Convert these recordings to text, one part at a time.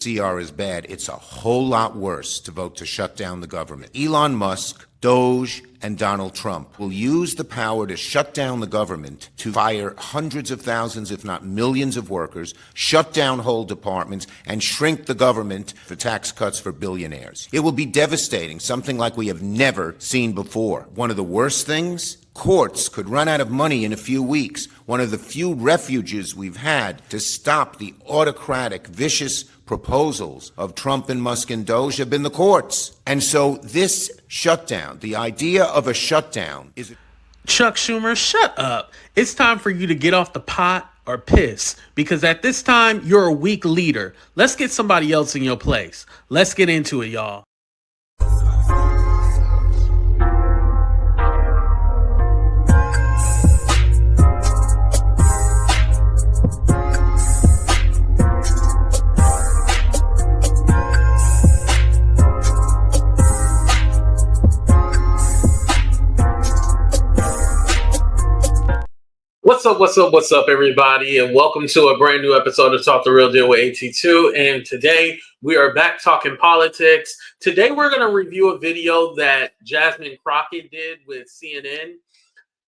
CR is bad. It's a whole lot worse to vote to shut down the government. Elon Musk, Doge, and Donald Trump will use the power to shut down the government to fire hundreds of thousands, if not millions of workers, shut down whole departments, and shrink the government for tax cuts for billionaires. It will be devastating, something like we have never seen before. One of the worst things? Courts could run out of money in a few weeks. One of the few refuges we've had to stop the autocratic, vicious proposals of Trump and Musk and Doge have been the courts. And so this shutdown, the idea of a shutdown is... Chuck Schumer, shut up. It's time for you to get off the pot or piss, because at this time, you're a weak leader. Let's get somebody else in your place. Let's get into it, y'all. What's up, everybody, and welcome to a brand new episode of Talk the Real Deal with AT2. And today we are back talking politics. Today we're going to review a video that Jasmine Crockett did with CNN.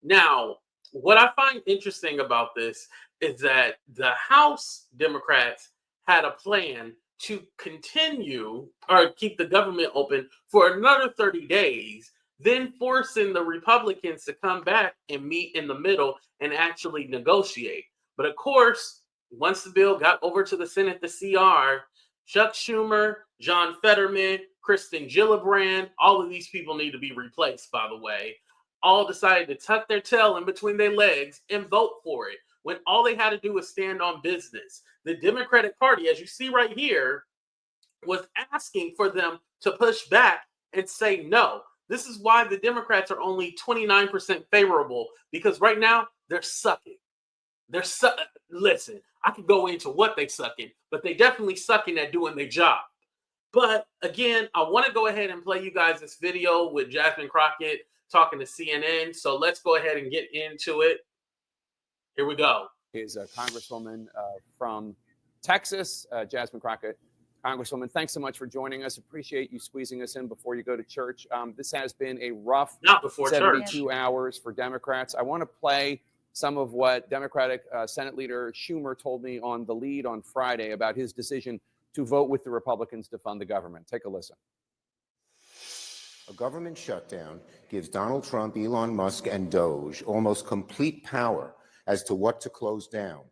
Now, what I find interesting about this is that the House Democrats had a plan to continue or keep the government open for another 30 days. Then forcing the Republicans to come back and meet in the middle and actually negotiate. But of course, once the bill got over to the Senate, the CR, Chuck Schumer, John Fetterman, Kristen Gillibrand, all of these people need to be replaced, by the way, all decided to tuck their tail in between their legs and vote for it, when all they had to do was stand on business. The Democratic Party, as you see right here, was asking for them to push back and say no. This is why the Democrats are only 29% favorable, because right now they're sucking. Listen, I could go into what they sucking, but they definitely sucking at doing their job. But again, I want to go ahead and play you guys this video with Jasmine Crockett talking to CNN. So let's go ahead and get into it. Here we go. Is a congresswoman from Texas, Jasmine Crockett. Congresswoman, thanks so much for joining us. Appreciate you squeezing us in before you go to church. This has been a rough 72 hours for Democrats. I want to play some of what Democratic Senate Leader Schumer told me on The Lead on Friday about his decision to vote with the Republicans to fund the government. Take a listen. A government shutdown gives Donald Trump, Elon Musk, and Doge almost complete power as to what to close down,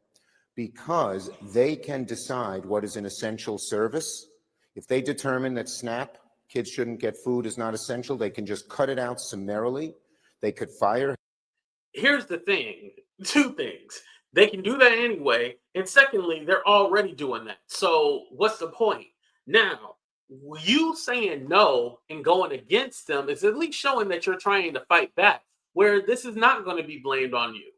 because they can decide what is an essential service. If they determine that SNAP, kids shouldn't get food, is not essential, they can just cut it out summarily. They could fire. Here's the thing, two things. They can do that anyway. And secondly, they're already doing that. So what's the point? Now, you saying no and going against them is at least showing that you're trying to fight back, where this is not going to be blamed on you.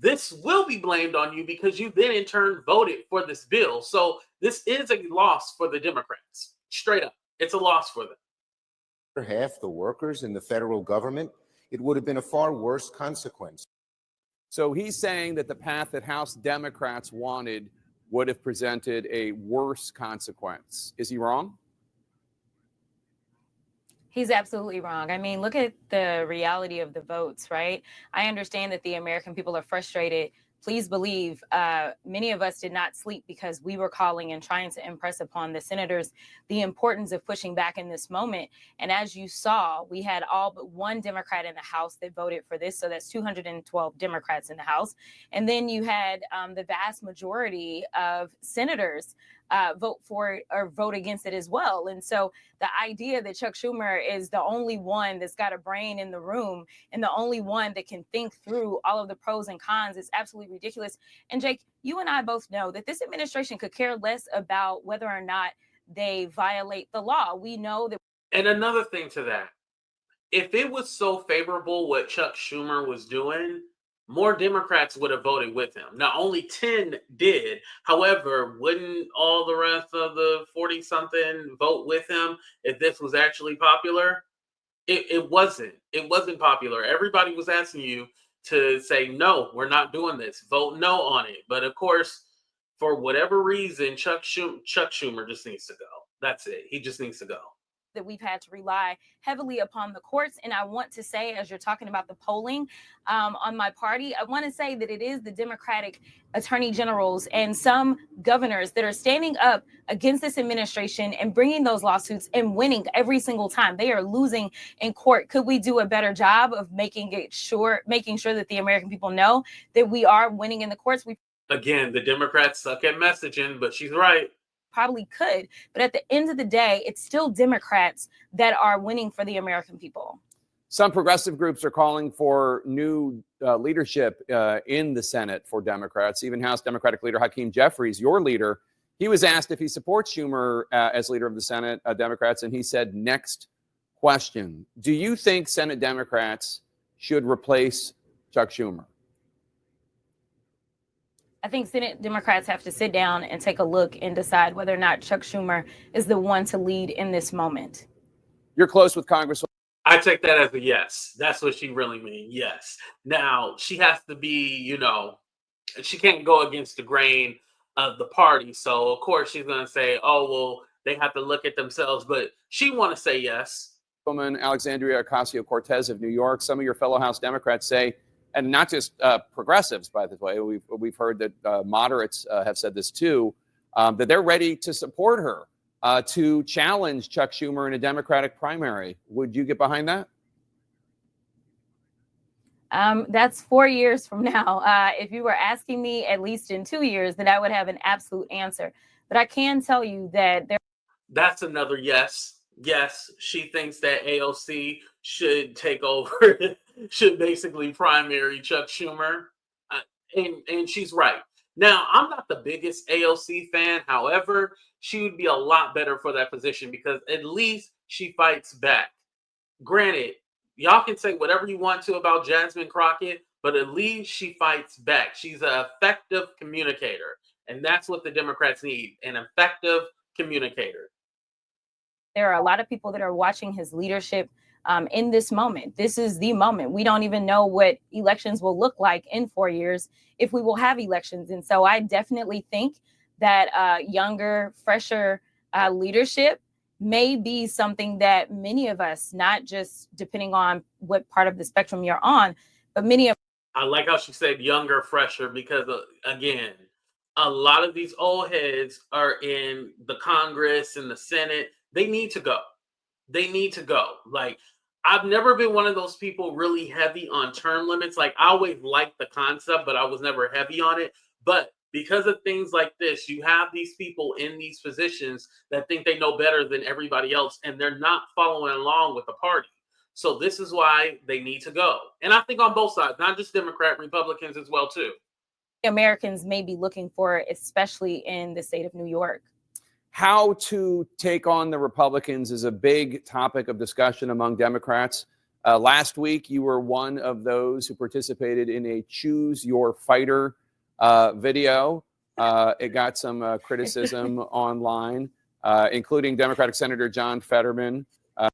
This will be blamed on you because you then in turn voted for this bill. So this is a loss for the Democrats. Straight up, it's a loss for them. Half the workers in the federal government, it would have been a far worse consequence. So he's saying that the path that House Democrats wanted would have presented a worse consequence. Is he wrong? He's absolutely wrong. I mean, look at the reality of the votes, right? I understand that the American people are frustrated. Please believe many of us did not sleep because we were calling and trying to impress upon the senators the importance of pushing back in this moment. And as you saw, we had all but one Democrat in the House that voted for this. So that's 212 Democrats in the House. And then you had the vast majority of senators vote for it or vote against it as well. And so the idea that Chuck Schumer is the only one that's got a brain in the room and the only one that can think through all of the pros and cons is absolutely ridiculous. And Jake, you and I both know that this administration could care less about whether or not they violate the law. We know that. And another thing to that, if it was so favorable what Chuck Schumer was doing, more Democrats would have voted with him. Now, only 10 did. However, wouldn't all the rest of the 40-something vote with him if this was actually popular? It wasn't. It wasn't popular. Everybody was asking you to say, no, we're not doing this. Vote no on it. But of course, for whatever reason, Chuck Schumer just needs to go. That's it. He just needs to go. That we've had to rely heavily upon the courts. And I want to say, as you're talking about the polling on my party, I want to say that it is the Democratic attorney generals and some governors that are standing up against this administration and bringing those lawsuits and winning every single time. They are losing in court. Could we do a better job of making sure that the American people know that we are winning in the courts? Again, the Democrats suck at messaging, but she's right. Probably could, but at the end of the day, it's still Democrats that are winning for the American people. Some progressive groups are calling for new leadership in the Senate for Democrats. Even House Democratic leader Hakeem Jeffries, your leader, he was asked if he supports Schumer as leader of the Senate Democrats, and he said, next question. Do you think Senate Democrats should replace Chuck Schumer? I think Senate Democrats have to sit down and take a look and decide whether or not Chuck Schumer is the one to lead in this moment. You're close with Congresswoman. I take that as a yes. That's what she really means. Yes. Now, she has to be, she can't go against the grain of the party. So, of course, she's going to say, oh, well, they have to look at themselves. But she want to say yes. Woman Alexandria Ocasio-Cortez of New York. Some of your fellow House Democrats say, and not just progressives, by the way, we've heard that moderates have said this too, that they're ready to support her to challenge Chuck Schumer in a Democratic primary. Would you get behind that? That's 4 years from now. If you were asking me at least in 2 years, then I would have an absolute answer. But I can tell you that that's another yes. Yes, she thinks that AOC should take over, should basically primary Chuck Schumer. And she's right. Now, I'm not the biggest AOC fan. However, she would be a lot better for that position because at least she fights back. Granted, y'all can say whatever you want to about Jasmine Crockett, but at least she fights back. She's an effective communicator. And that's what the Democrats need, an effective communicator. There are a lot of people that are watching his leadership in this moment. This is the moment. We don't even know what elections will look like in 4 years if we will have elections. And so I definitely think that younger, fresher leadership may be something that many of us, not just depending on what part of the spectrum you're on, but many of I like how she said younger, fresher, because again, a lot of these old heads are in the Congress and the Senate. They need to go. They need to go. Like, I've never been one of those people really heavy on term limits. Like, I always liked the concept, but I was never heavy on it. But because of things like this, you have these people in these positions that think they know better than everybody else, and they're not following along with the party. So this is why they need to go. And I think on both sides, not just Democrat, Republicans as well, too. Americans may be looking for, especially in the state of New York. How to take on the Republicans is a big topic of discussion among Democrats. Last week, you were one of those who participated in a Choose Your Fighter video. It got some criticism online, including Democratic Senator John Fetterman. I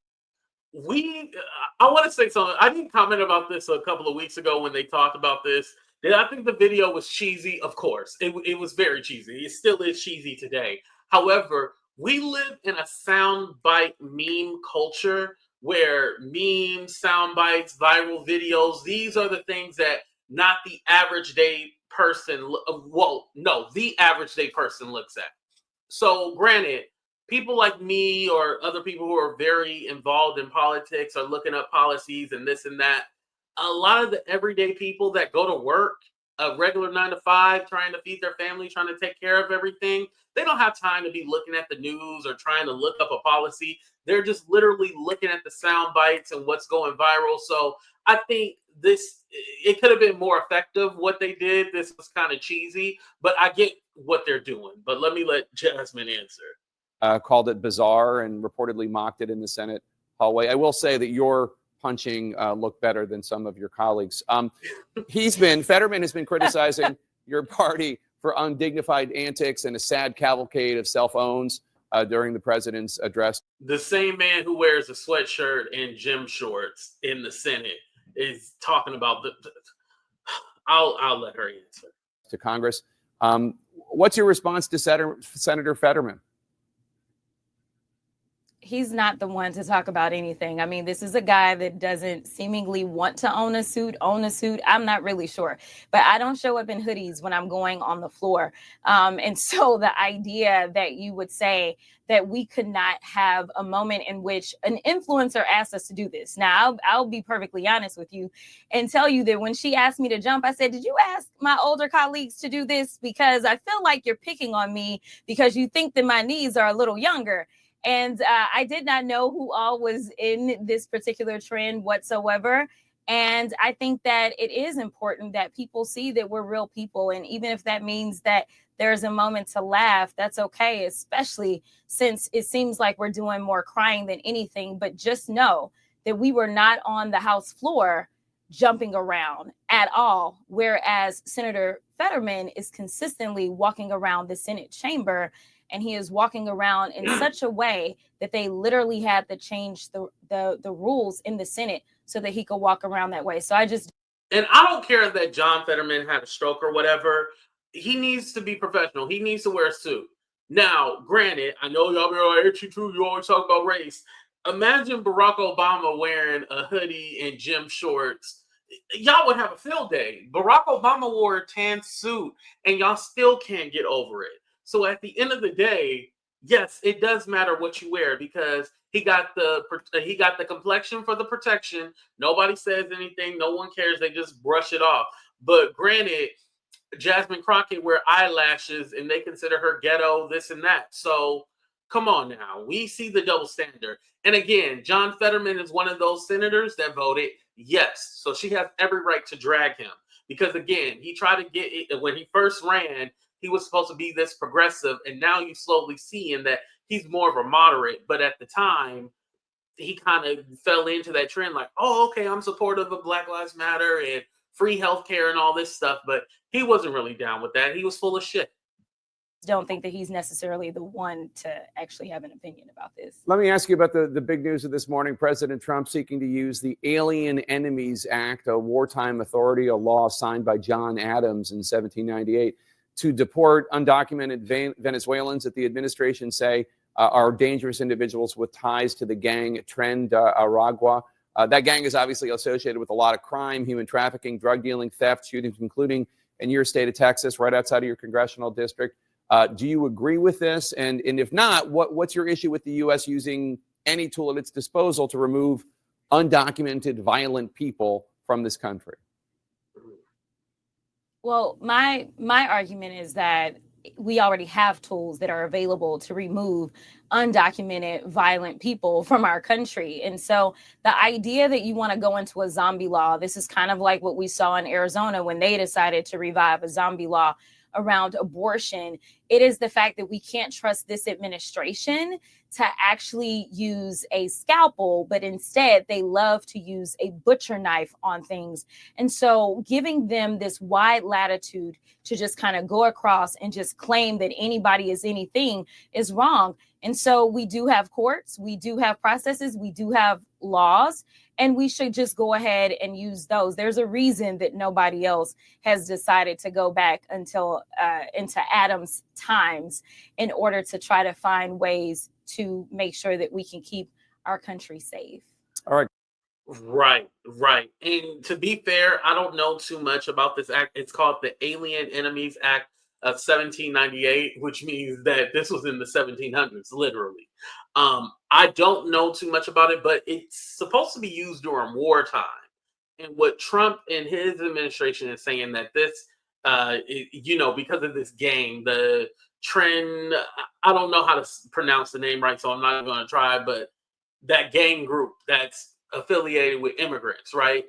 want to say something. I didn't comment about this a couple of weeks ago when they talked about this. I think the video was cheesy. Of course, it was very cheesy. It still is cheesy today. However, we live in a soundbite meme culture where memes, soundbites, viral videos, these are the things that not the average day person, the average day person looks at. So granted, people like me or other people who are very involved in politics are looking up policies and this and that. A lot of the everyday people that go to work, a regular 9 to 5, trying to feed their family, trying to take care of everything, they don't have time to be looking at the news or trying to look up a policy. They're just literally looking at the sound bites and what's going viral. So I think it could have been more effective what they did. This was kind of cheesy, but I get what they're doing. But let Jasmine answer. Called it bizarre and reportedly mocked it in the Senate hallway. I will say that your punching looked better than some of your colleagues. Fetterman has been criticizing your party for undignified antics and a sad cavalcade of cell phones during the president's address. The same man who wears a sweatshirt and gym shorts in the Senate is talking about I'll let her answer. To Congress. What's your response to Senator Fetterman? He's not the one to talk about anything. I mean, this is a guy that doesn't seemingly want to own a suit. I'm not really sure, but I don't show up in hoodies when I'm going on the floor. And so the idea that you would say that we could not have a moment in which an influencer asked us to do this. Now, I'll be perfectly honest with you and tell you that when she asked me to jump, I said, did you ask my older colleagues to do this? Because I feel like you're picking on me because you think that my knees are a little younger. And I did not know who all was in this particular trend whatsoever. And I think that it is important that people see that we're real people. And even if that means that there's a moment to laugh, that's okay, especially since it seems like we're doing more crying than anything. But just know that we were not on the House floor jumping around at all, whereas Senator Fetterman is consistently walking around the Senate chamber. And he is walking around in such a way that they literally had to change the rules in the Senate so that he could walk around that way. So and I don't care that John Fetterman had a stroke or whatever. He needs to be professional. He needs to wear a suit. Now, granted, I know y'all be like, you always talk about race. Imagine Barack Obama wearing a hoodie and gym shorts. Y'all would have a field day. Barack Obama wore a tan suit and y'all still can't get over it. So at the end of the day, yes, it does matter what you wear because he got the complexion for the protection. Nobody says anything. No one cares. They just brush it off. But granted, Jasmine Crockett wear eyelashes and they consider her ghetto, this and that. So come on now. We see the double standard. And again, John Fetterman is one of those senators that voted yes. So she has every right to drag him because, again, he tried to get it when he first ran. He was supposed to be this progressive, and now you slowly see in that he's more of a moderate. But at the time, he kind of fell into that trend like, oh, okay, I'm supportive of Black Lives Matter and free healthcare and all this stuff. But he wasn't really down with that. He was full of shit. Don't think that he's necessarily the one to actually have an opinion about this. Let me ask you about the big news of this morning. President Trump seeking to use the Alien Enemies Act, a wartime authority, a law signed by John Adams in 1798, to deport undocumented Venezuelans that the administration say are dangerous individuals with ties to the gang Tren de Aragua. That gang is obviously associated with a lot of crime, human trafficking, drug dealing, theft, shootings, including in your state of Texas, right outside of your congressional district. Do you agree with this? And if not, what's your issue with the U.S. using any tool at its disposal to remove undocumented violent people from this country? Well, my argument is that we already have tools that are available to remove undocumented violent people from our country. And so the idea that you want to go into a zombie law, this is kind of like what we saw in Arizona when they decided to revive a zombie law around abortion. It is the fact that we can't trust this administration to actually use a scalpel, but instead they love to use a butcher knife on things. And so giving them this wide latitude to just kind of go across and just claim that anybody is anything is wrong. And so we do have courts, we do have processes, we do have laws, and we should just go ahead and use those. There's a reason that nobody else has decided to go back into Adam's times in order to try to find ways to make sure that we can keep our country safe. All right. Right. And to be fair, I don't know too much about this act. It's called the Alien Enemies Act of 1798, which means that this was in the 1700s, literally. I don't know too much about it, but it's supposed to be used during wartime. And what Trump and his administration is saying that this, because of this gang, the Tren, I don't know how to pronounce the name right, so I'm not going to try, but that gang group that's affiliated with immigrants, right?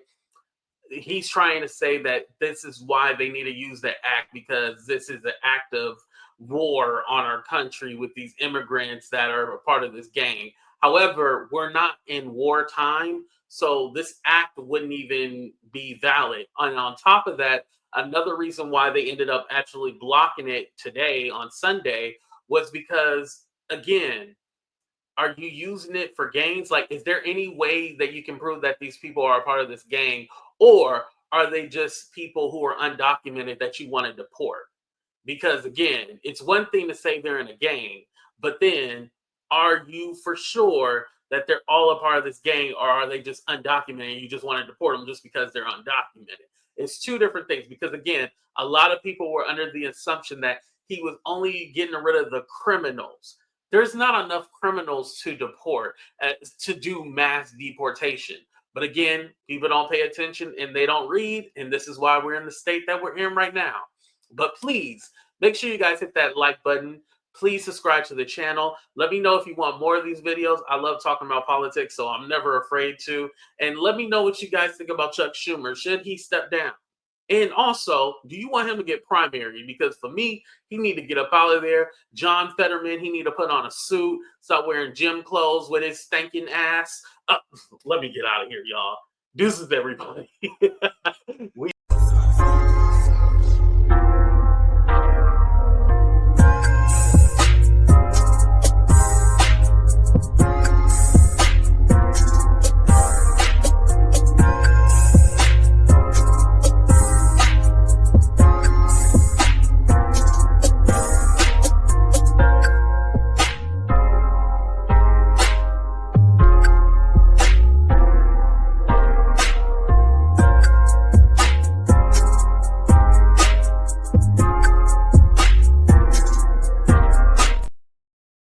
He's trying to say that this is why they need to use the act, because this is an act of war on our country with these immigrants that are a part of this gang. However, we're not in wartime, so this act wouldn't even be valid. And on top of that, another reason why they ended up actually blocking it today on Sunday was because, again, are you using it for gains? Like, is there any way that you can prove that these people are a part of this gang, or are they just people who are undocumented that you want to deport? Because again, it's one thing to say they're in a gang, but then are you for sure that they're all a part of this gang, or are they just undocumented and you just want to deport them just because they're undocumented? It's two different things, because again, a lot of people were under the assumption that he was only getting rid of the criminals. There's not enough criminals to deport, to do mass deportation. But again, people don't pay attention and they don't read, and this is why we're in the state that we're in right now. But please, make sure you guys hit that like button. Please subscribe to the channel. Let me know if you want more of these videos. I love talking about politics, so I'm never afraid to. And let me know what you guys think about Chuck Schumer. Should he step down? And also, do you want him to get primary? Because for me, he need to get up out of there. John Fetterman, he need to put on a suit, stop wearing gym clothes with his stinking ass. Let me get out of here, y'all. Deuces, everybody.